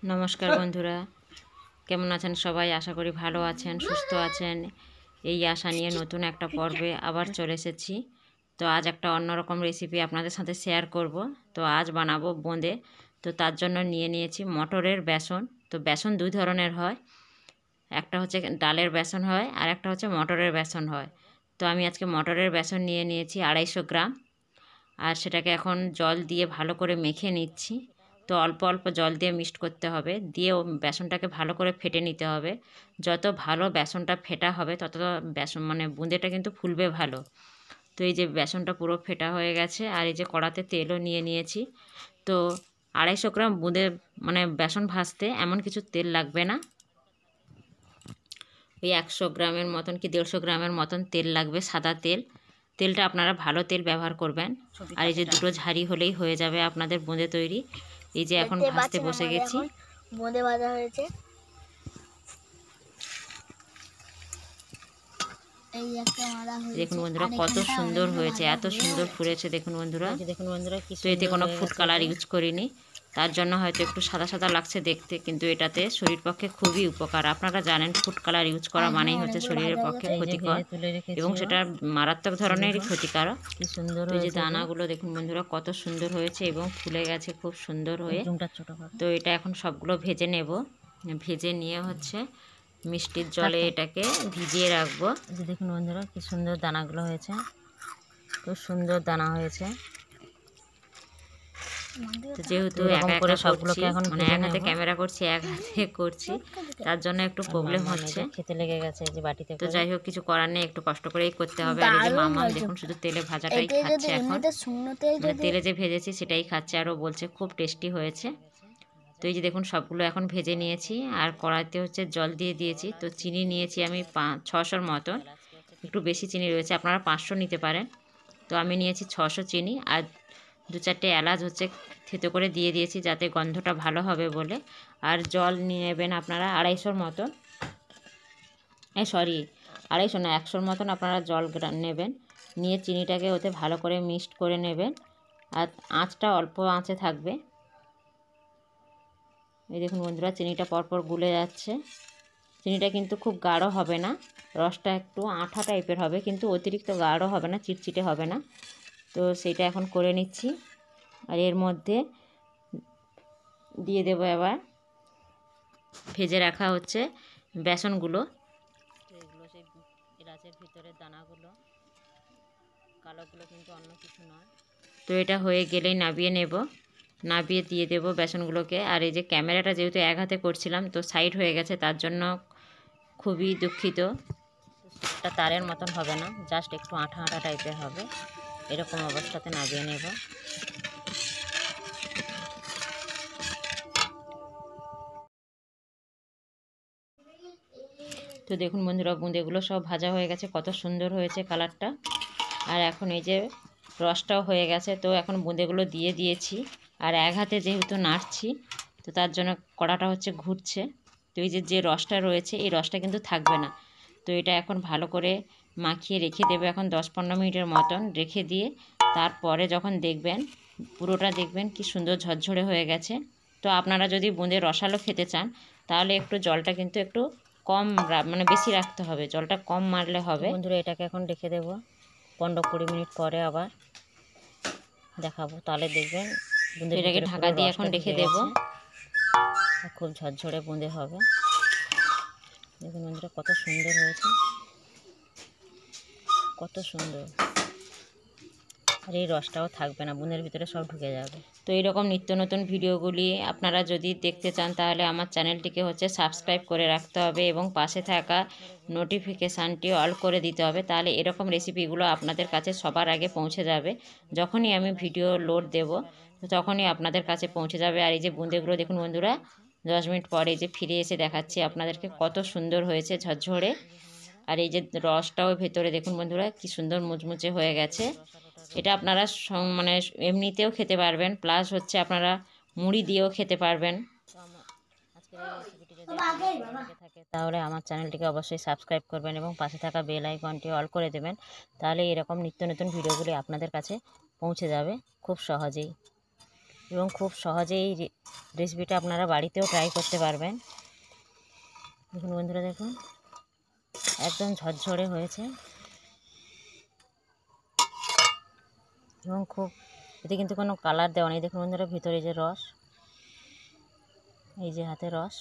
নমস্কার বন্ধুরা, কেমন আছেন সবাই? আশা করি ভালো আছেন, সুস্থ আছেন। এই আশা নিয়ে নতুন একটা পর্বে আবার চলে এসেছি। তো আজ একটা অন্যরকম রেসিপি আপনাদের সাথে শেয়ার করব। তো আজ বানাবো বোঁদে। তো তার জন্য নিয়ে নিয়েছি মটরের বেসন। তো বেসন দুই ধরনের হয়, একটা হচ্ছে ডালের বেসন হয় আর একটা হচ্ছে মটরের বেসন হয়। তো আমি আজকে মটরের বেসন নিয়ে নিয়েছি 250 গ্রাম, আর সেটাকে এখন জল দিয়ে ভালো করে মেখে নিচ্ছি। তো অল্প অল্প জল দিয়ে মিক্সড করতে হবে, দিয়ে বেসনটাকে ভালো করে ফেটে নিতে হবে। যত ভালো বেসনটা ফেটা হবে তত বেসন বুঁদেটা কিন্তু ফুলবে ভালো। তো এই যে বেসনটা পুরো ফেটা হয়ে গেছে, আর এই যে কড়াতে তেলও নিয়ে নিয়েছি। তো 250 গ্রাম বোঁদে বেসন ভাজতে এমন কিছু তেল লাগবে না, ওই 100 গ্রামের মতন কি 150 গ্রামের মতন তেল লাগবে, সাদা তেল। তেলটা আপনারা ভালো তেল ব্যবহার করবেন। আর এই যে দুটো ঝাড়ি হলেই হয়ে যাবে আপনাদের বোঁদে তৈরি। এই যে এখন ভাজতে বসে গেছি। বোঁদে ভাজা হয়েছে, এই একটা মালা হয়েছে। দেখুন বন্ধুরা কত সুন্দর হয়েছে, এত সুন্দর ফুলেছে। দেখুন বন্ধুরা, তো এতে কোনো ফুড কালার ইউজ করিনি, তার জন্য হয়তো একটু সাদা সাদা লাগছে দেখতে, কিন্তু এটাতে শরীর পক্ষে খুবই উপকার। আপনারা জানেন ফুড কালার ইউজ করা মানেই হচ্ছে শরীরের পক্ষে ক্ষতিকর, এবং সেটা মারাত্মক ধরনেরই ক্ষতিকারক। তো এই যে দানাগুলো দেখুন বন্ধুরা কত সুন্দর হয়েছে এবং ফুলে গেছে খুব সুন্দর হয়ে। তো এটা এখন সবগুলো ভেজে নেব। ভেজে নিয়ে হচ্ছে মিষ্টির জলে এটাকে ভিজিয়ে রাখবো। দেখুন বন্ধুরা কি সুন্দর দানাগুলো হয়েছে, খুব সুন্দর দানা হয়েছে। তো যেহেতু একা একা সবগুলোকে এখন এক হাতে ক্যামেরা করছি, এক হাতে করছি, তার জন্য একটু প্রবলেম হচ্ছে, খেতে লেগে গেছে যে বাটিতে। তো যাই হোক, কিছু করার নেই, একটু কষ্ট করেই করতে হবে। আর এই যে মামা দেখুন শুধু তেলে ভাজাটাই খাচ্ছে এখন, তেলে যে ভেজেছি সেটাই খাচ্ছে, আরও বলছে খুব টেস্টি হয়েছে। তো এই যে দেখুন সবগুলো এখন ভেজে নিয়েছি, আর কড়াইতে হচ্ছে জল দিয়ে দিয়েছি। তো চিনি নিয়েছি আমি 600 মতন, একটু বেশি চিনি রয়েছে, আপনারা 500 নিতে পারেন। তো আমি নিয়েছি 600 চিনি, আর 2-4টে এলাচ হচ্ছে থেতো করে দিয়ে দিয়েছি যাতে গন্ধটা ভালো হবে বলে। আর জল নিয়ে নেবেন আপনারা 250 মতন, 250 না 100 মতন আপনারা জল নেবেন। নিয়ে চিনিটাকে ওতে ভালো করে মিক্সড করে নেবেন, আর আঁচটা অল্প আঁচে থাকবে। এই দেখুন বন্ধুরা চিনিটা পরপর গুলে যাচ্ছে। চিনিটা কিন্তু খুব গাঢ় হবে না, রসটা একটু আঠা টাইপের হবে, কিন্তু অতিরিক্ত গাঢ় হবে না, চিটচিটে হবে না। তো সেটা এখন করে নিচ্ছি। আর এর মধ্যে দিয়ে দেবো এবার ভেজে রাখা হচ্ছে বেসনগুলো। তো এগুলো সেই এলাচের ভিতরের দানাগুলো, কালোগুলো কিন্তু অন্য কিছু নয়। তো এটা হয়ে গেলেই নাবিয়ে নেব, নাবিয়ে দিয়ে দেব বেসনগুলোকে। আর এই যে ক্যামেরাটা যেহেতু এক হাতে করছিলাম তো সাইড হয়ে গেছে, তার জন্য খুবই দুঃখিত। এটা তারের মতন হবে না, জাস্ট একটু আঠা আঠা টাইপের হবে, এরকম অবস্থাতে নাবিয়ে নেব। তো দেখুন বন্ধুরা বোঁদেগুলো সব ভাজা হয়ে গেছে, কত সুন্দর হয়েছে কালারটা। আর এখন এই যে রসটাও হয়ে গেছে, তো এখন বোঁদেগুলো দিয়ে দিয়েছি। আর এক হাতে যেহেতু নাড়ছি তো তার জন্য কড়াটা হচ্ছে ঘুরছে। তো এই যে রসটা রয়েছে এই রসটা কিন্তু থাকবে না। তো এটা এখন ভালো করে মাখিয়ে রেখে দেবে এখন 10-15 মিনিটের মতন রেখে দিয়ে, তারপরে যখন দেখবেন পুরোটা দেখবেন কি সুন্দর ঝরঝরে হয়ে গেছে। তো আপনারা যদি বোঁদে রসালো খেতে চান তাহলে একটু জলটা কিন্তু একটু কম বেশি রাখতে হবে, জলটা কম মারলে হবে। বন্ধুরা এটাকে এখন রেখে দেবো, 15-20 মিনিট পরে আবার দেখাবো, তাহলে দেখবেন এটাকে ঢাকা দিয়ে এখন রেখে দেবো, খুব ঝরঝরে বোঁদে হবে। দেখুন বন্ধুরা কত সুন্দর হয়েছে, কত সুন্দর। আর এই রসটাও থাকবে না, বোঁদের ভিতরে সব ঢুকে যাবে। তো এইরকম নিত্য নতুন ভিডিওগুলি আপনারা যদি দেখতে চান তাহলে আমার চ্যানেলটিকে হচ্ছে সাবস্ক্রাইব করে রাখতে হবে এবং পাশে থাকা নোটিফিকেশানটি অল করে দিতে হবে, তাহলে এরকম রেসিপিগুলো আপনাদের কাছে সবার আগে পৌঁছে যাবে। যখনই আমি ভিডিও লোড দেব তখনই আপনাদের কাছে পৌঁছে যাবে। আর এই যে বোঁদেগুলো দেখুন বন্ধুরা 10 মিনিট পরে যে ফিরে এসে দেখাচ্ছি আপনাদেরকে কত সুন্দর হয়েছে ঝরঝরে। আর এই যে রসটাও ভেতরে দেখুন বন্ধুরা কি সুন্দর মুচমুচে হয়ে গেছে। এটা আপনারা এমনিতেও খেতে পারবেন, প্লাস হচ্ছে আপনারা মুড়ি দিয়েও খেতে পারবেন। আজকের এই রেসিপিটি যদি আপনাদের ভালো লেগে থাকে তাহলে আমার চ্যানেলটিকে অবশ্যই সাবস্ক্রাইব করবেন এবং পাশে থাকা বেল আইকনটি অল করে দেবেন, তাহলে এরকম নিত্য নতুন ভিডিওগুলি আপনাদের কাছে পৌঁছে যাবে খুব সহজেই। এবং খুব সহজেই এই রেসিপিটা আপনারা বাড়িতেও ট্রাই করতে পারবেন। দেখুন বন্ধুরা, দেখুন একদম ঝরঝরে হয়েছে এবং খুব, এতে কিন্তু কোনো কালার দেওয়া নেই। দেখুন বন্ধুরা, ভিতরে যে রস, এই যে হাতে রস,